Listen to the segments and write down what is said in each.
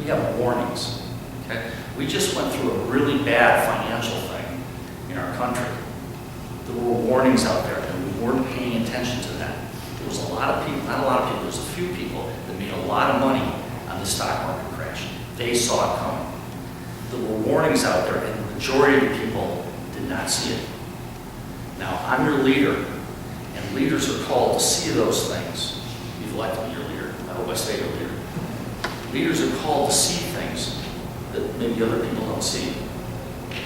have warnings, okay? We just went through a really bad financial thing in our country. There were warnings out there, and we weren't paying attention to that. There was a lot of people, not a lot of people, there was a few people that made a lot of money on the stock market crash. They saw it coming. There were warnings out there, and the majority of the people did not see it. Now, I'm your leader, and leaders are called to see those things. You've elected me your leader. I hope I stay your leader. Leaders are called to see things that maybe other people don't see.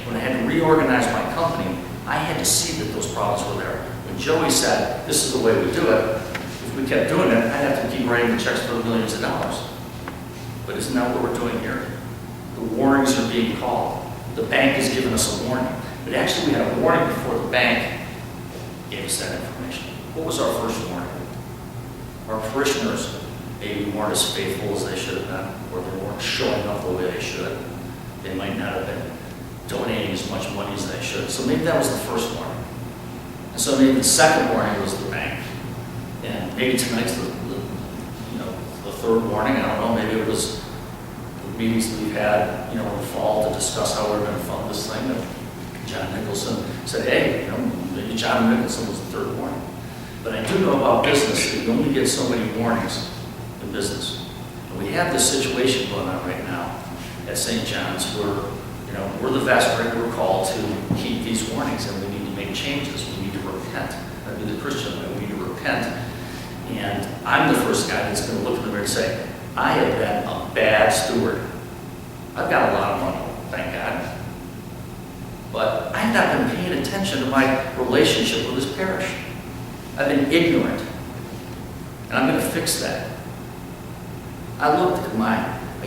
When I had to reorganize my company, I had to see that those problems were there. When Joey said, this is the way we do it, if we kept doing it, I'd have to keep writing the checks for millions of dollars. But isn't that what we're doing here? The warnings are being called. The bank has given us a warning. But actually, we had a warning before the bank gave us that information. What was our first warning? Our parishioners maybe weren't as faithful as they should have been, or they weren't showing up the way they should. They might not have been donating as much money as they should. So maybe that was the first warning. And so maybe the second warning was the bank. And maybe tonight's the third warning. I don't know. Maybe it was the meetings that we've had, in the fall to discuss how we're going to fund this thing. And John Nicholson said, hey, maybe John Nicholson was the third warning. But I do know about business that you only get so many warnings in business. And we have this situation going on right now at St. John's where, we're the Vestry, we're called to keep these warnings, and we need to make changes. We need to repent. I mean, the Christian way, we need to repent. And I'm the first guy that's going to look in the mirror and say, I have been a bad steward. I've got a lot of money, thank God. But I've not been paying attention to my relationship with this parish. I've been ignorant. And I'm going to fix that. I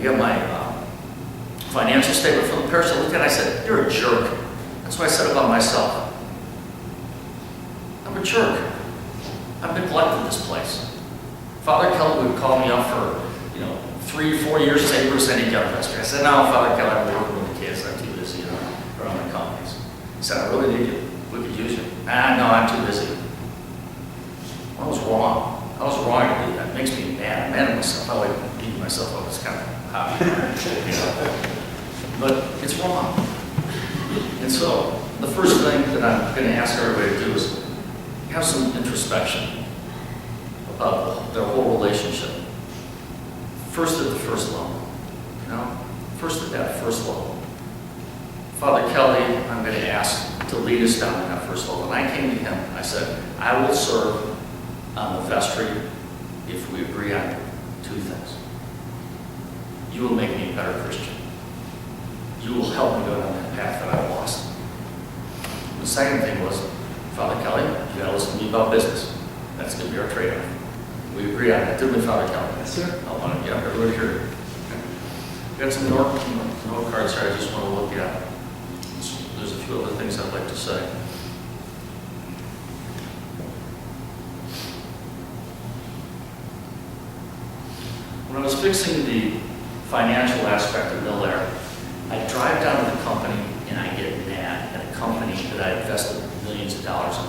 got my financial statement from the parish. I looked at it, I said, you're a jerk. That's what I said about myself. I'm a jerk. I've neglected this place. Father Kelly would call me up for, 3-4 years to say, Bruce, I need to get a Vestry. I said, no, Father Kelly, I'm working with the kids. I'm too busy, around my companies. He said, I really need you. We could use you. No, I'm too busy. I was wrong. I was wrong to do that. It makes me mad. I'm mad at myself. I like beating myself up. It's kind of hobby. But it's wrong. And so the first thing that I'm going to ask everybody to do is have some introspection about their whole relationship. First at the first level. First at that first level. Father Kelly, I'm going to ask to lead us down in that first level. And I came to him. I said, I will serve on the Vestry if we agree on two things. You will make me a better Christian. You will help me go down that path that I've lost. The second thing was, Father Kelly, you got to listen to me about business. That's going to be our trade-off. We agree on that, didn't we, Father Kelly? Yes, sir. I want to get up everybody here. We got some note cards here I just want to look at. There's a few other things I'd like to say. When I was fixing the financial aspect of Mill Air, I drive down to the company and I get mad at a company that I invested millions of dollars in.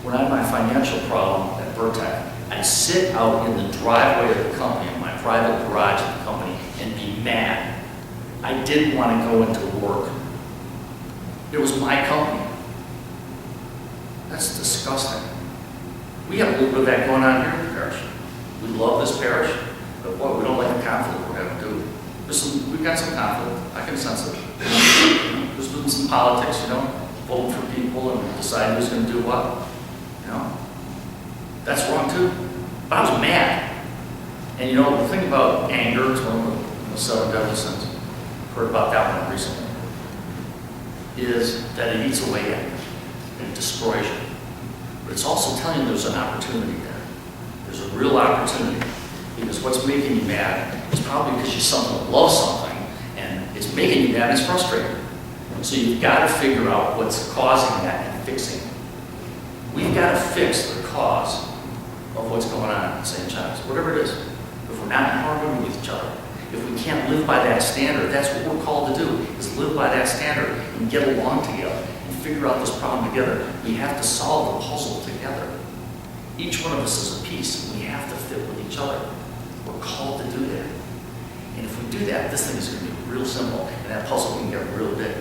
When I had my financial problem at Vertec, I'd sit out in the driveway of the company, in my private garage of the company, and be mad. I didn't want to go into work. It was my company. That's disgusting. We have a little bit of that going on here in the parish. We love this parish, but boy, we don't like the conflict we're having, do we? We've got some conflict. I can sense it. There's been some politics, vote for people and decide who's going to do what. That's wrong too. But I was mad. And the thing about anger, it's one of the 7 deadly sins. Heard about that one recently. Is that it eats away at you and it destroys you. But it's also telling you there's an opportunity there. There's a real opportunity. Because what's making you mad is probably because you love something, and it's making you mad and it's frustrating. So you've got to figure out what's causing that and fixing it. We've got to fix the cause of what's going on in St. John's, whatever it is. If we're not in harmony with each other, if we can't live by that standard, that's what we're called to do, is live by that standard and get along together and figure out this problem together. We have to solve the puzzle together. Each one of us is a piece, and we have to fit with each other. We're called to do that. And if we do that, this thing is going to be real simple, and that puzzle can get real big.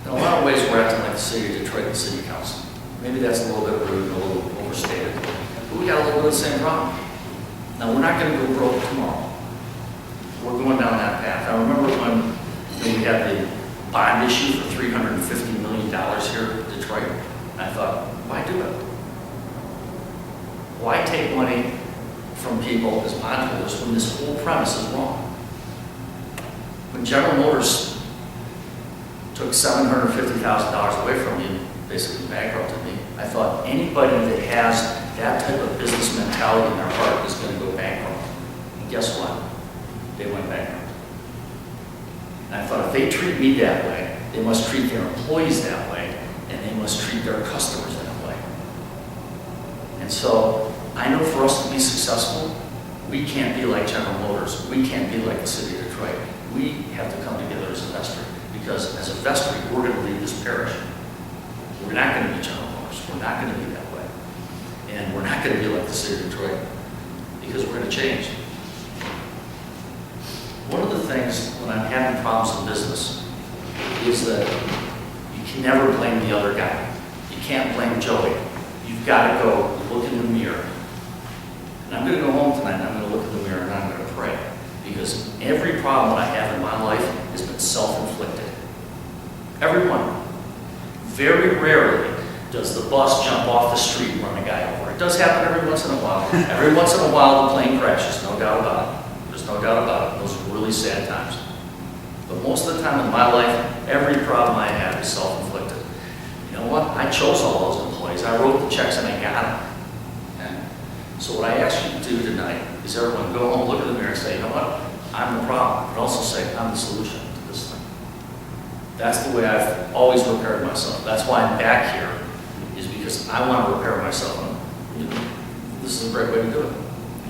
In a lot of ways, we're acting like the city of Detroit and city council. Maybe that's a little bit rude, a little overstated, but we got a little bit of the same problem. Now, we're not going to go broke tomorrow. We're going down that path. I remember when we had the bond issue for $350 million here in Detroit, and I thought, why do it? Why take money from people as bondholders when this whole premise is wrong? When General Motors took $750,000 away from me, basically bankrupted me, I thought anybody that has that type of business mentality in their heart is going to go bankrupt. And guess what? They went bankrupt. And I thought if they treat me that way, they must treat their employees that way, and they must treat their customers that way. And so I know for us to be successful, we can't be like General Motors. We can't be like the city of Detroit. We have to come together as a Vestry, because as a Vestry, we're going to lead this parish. We're not going to be General Motors. We're not going to be that way. And we're not going to be like the city of Detroit, because we're going to change. One of the things when I'm having problems in business is that you can never blame the other guy. You can't blame Joey. You've got to go look in the mirror. And I'm going to go home tonight and I'm going to look in the mirror and I'm going to pray. Because every problem I have in my life has been self-inflicted. Every one. Very rarely does the bus jump off the street and run a guy over. It does happen every once in a while. Every once in a while the plane crashes, no doubt about it. There's no doubt about it. Those are really sad times. But most of the time in my life, every problem I have is self-inflicted. You know what? I chose all those employees. I wrote the checks and I got them. Okay? So what I ask you to do tonight is everyone go home, look in the mirror and say, you know what? I'm the problem. But also say, I'm the solution to this thing. That's the way I've always repaired myself. That's why I'm back here, is because I want to repair myself. And, this is a great way to do it.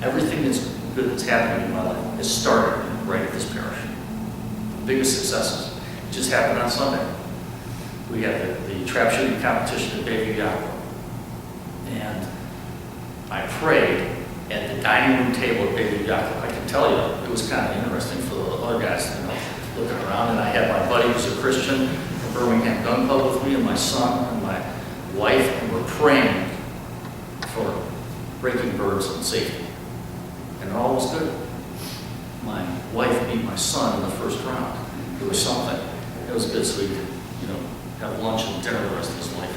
Everything that's good that's happening in my life has started right at this parish. The biggest successes just happened on Sunday. We had the trap shooting competition at Bayview Yacht Club. And I prayed at the dining room table at Bayview Yacht Club. I can tell you, it was kind of interesting for the other guys, looking around. And I had my buddy who's a Christian from Birmingham Gun Club with me, and my son and my wife, and we're praying for breaking birds and safety. And it all was good. My wife beat my son in the first round. It was something. It was good, so we could, have lunch and dinner the rest of his life.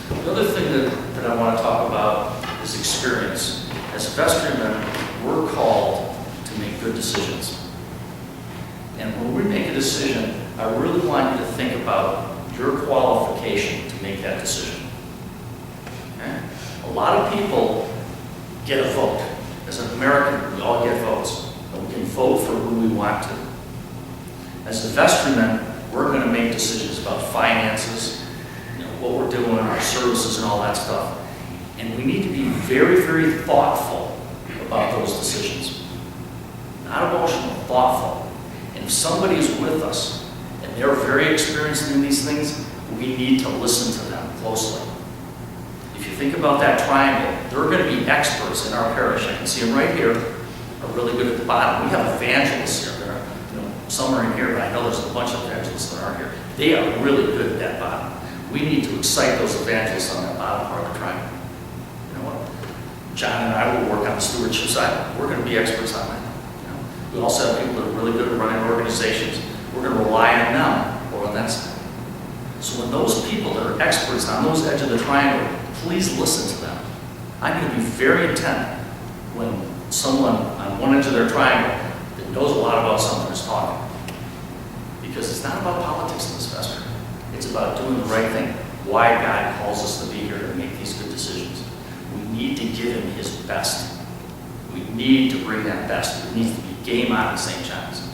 The other thing that I want to talk about is experience. As vestrymen, we're called to make good decisions. And when we make a decision, I really want you to think about your qualification to make that decision. Okay? A lot of people get a vote. As an American, we all get votes. And we can vote for who we want to. As a vestryman, we're going to make decisions about finances, what we're doing, our services and all that stuff. And we need to be very, very thoughtful about those decisions. Not emotional, thoughtful. And if somebody is with us and they're very experienced in these things, we need to listen to them closely. If you think about that triangle, they're going to be experts in our parish. I can see them right here, are really good at the bottom. We have evangelists here. Some are in here, but I know there's a bunch of evangelists that aren't here. They are really good at that bottom. We need to excite those evangelists on that bottom part of the triangle. You know what? John and I will work on the stewardship side. We're going to be experts on that. We also have people that are really good at running organizations. We're going to rely on them or on that side. So when those people that are experts on those edges of the triangle, please listen to them. I'm going to be very intent when someone on one edge of their triangle that knows a lot about something is talking. Because it's not about politics in this vestry. It's about doing the right thing. Why God calls us to be here to make these good decisions. We need to give him his best. We need to bring that best. It needs to be game on at St. John's.